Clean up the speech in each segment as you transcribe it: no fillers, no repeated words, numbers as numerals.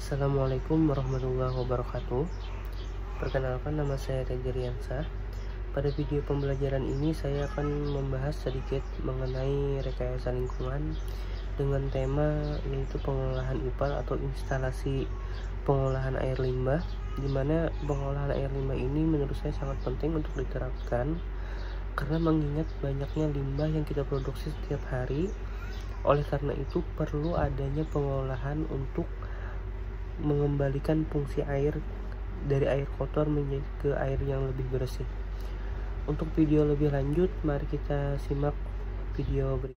Assalamualaikum warahmatullahi wabarakatuh. Perkenalkan, nama saya Reza Riansah. Pada video pembelajaran ini saya akan membahas sedikit mengenai rekayasa lingkungan dengan tema yaitu pengolahan IPAL atau instalasi pengolahan air limbah, di mana pengolahan air limbah ini menurut saya sangat penting untuk diterapkan karena mengingat banyaknya limbah yang kita produksi setiap hari. Oleh karena itu perlu adanya pengolahan untuk mengembalikan fungsi air dari air kotor menjadi ke air yang lebih bersih. Untuk video lebih lanjut, mari kita simak video berikut.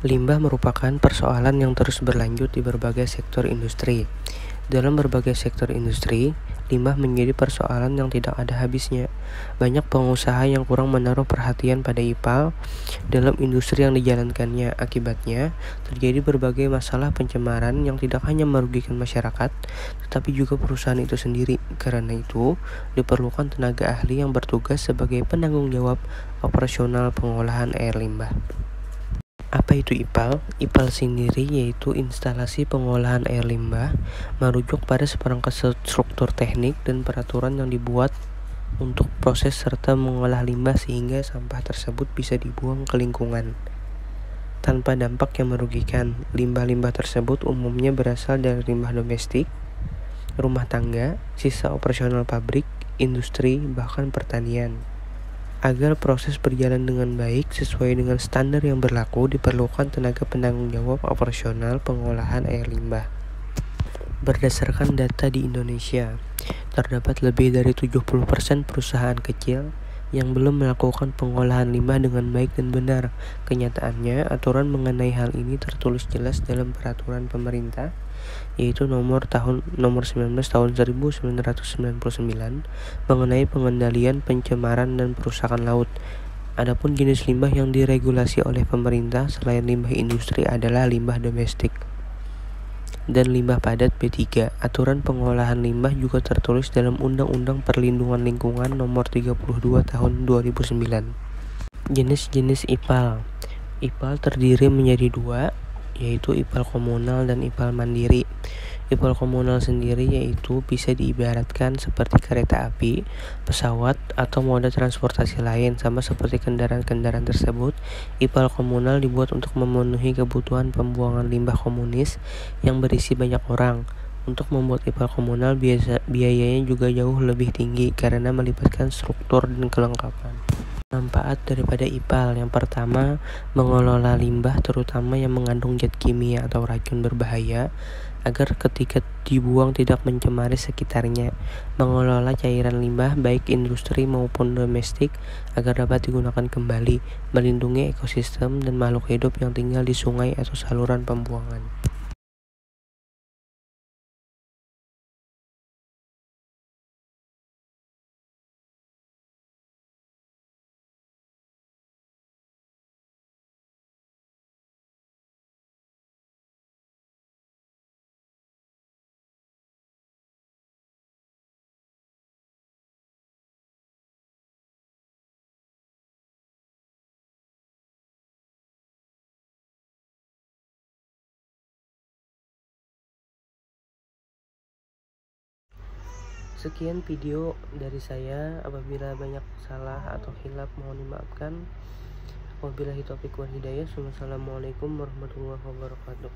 Limbah merupakan persoalan yang terus berlanjut di berbagai sektor industri. Dalam berbagai sektor industri, limbah menjadi persoalan yang tidak ada habisnya. Banyak pengusaha yang kurang menaruh perhatian pada IPAL dalam industri yang dijalankannya. Akibatnya, terjadi berbagai masalah pencemaran yang tidak hanya merugikan masyarakat, tetapi juga perusahaan itu sendiri. Karena itu, diperlukan tenaga ahli yang bertugas sebagai penanggung jawab operasional pengolahan air limbah. Apa itu IPAL? IPAL sendiri yaitu instalasi pengolahan air limbah, merujuk pada seperangkat struktur teknik dan peraturan yang dibuat untuk proses serta mengolah limbah sehingga sampah tersebut bisa dibuang ke lingkungan tanpa dampak yang merugikan. Limbah-limbah tersebut umumnya berasal dari limbah domestik, rumah tangga, sisa operasional pabrik, industri, bahkan pertanian. Agar proses berjalan dengan baik sesuai dengan standar yang berlaku, diperlukan tenaga penanggung jawab operasional pengolahan air limbah. Berdasarkan data di Indonesia, terdapat lebih dari 70% perusahaan kecil yang belum melakukan pengolahan limbah dengan baik dan benar. Kenyataannya, aturan mengenai hal ini tertulis jelas dalam peraturan pemerintah yaitu nomor 19 tahun 1999 mengenai pengendalian pencemaran dan perusakan laut. Adapun jenis limbah yang diregulasi oleh pemerintah selain limbah industri adalah limbah domestik dan limbah padat B3. Aturan pengolahan limbah juga tertulis dalam Undang-Undang Perlindungan Lingkungan nomor 32 tahun 2009. Jenis-jenis IPAL. IPAL terdiri menjadi dua, yaitu IPAL komunal dan IPAL mandiri. IPAL komunal sendiri yaitu bisa diibaratkan seperti kereta api, pesawat, atau moda transportasi lain. Sama seperti kendaraan-kendaraan tersebut, IPAL komunal dibuat untuk memenuhi kebutuhan pembuangan limbah komunis yang berisi banyak orang. Untuk membuat IPAL komunal biayanya juga jauh lebih tinggi karena melibatkan struktur dan kelengkapan. Manfaat daripada IPAL: yang pertama, mengelola limbah terutama yang mengandung zat kimia atau racun berbahaya agar ketika dibuang tidak mencemari sekitarnya. Mengelola cairan limbah baik industri maupun domestik agar dapat digunakan kembali. Melindungi ekosistem dan makhluk hidup yang tinggal di sungai atau saluran pembuangan. Sekian video dari saya. Apabila banyak salah atau khilaf mohon dimaafkan. Wabillahi taufiq wal hidayah. Wassalamualaikum warahmatullahi wabarakatuh.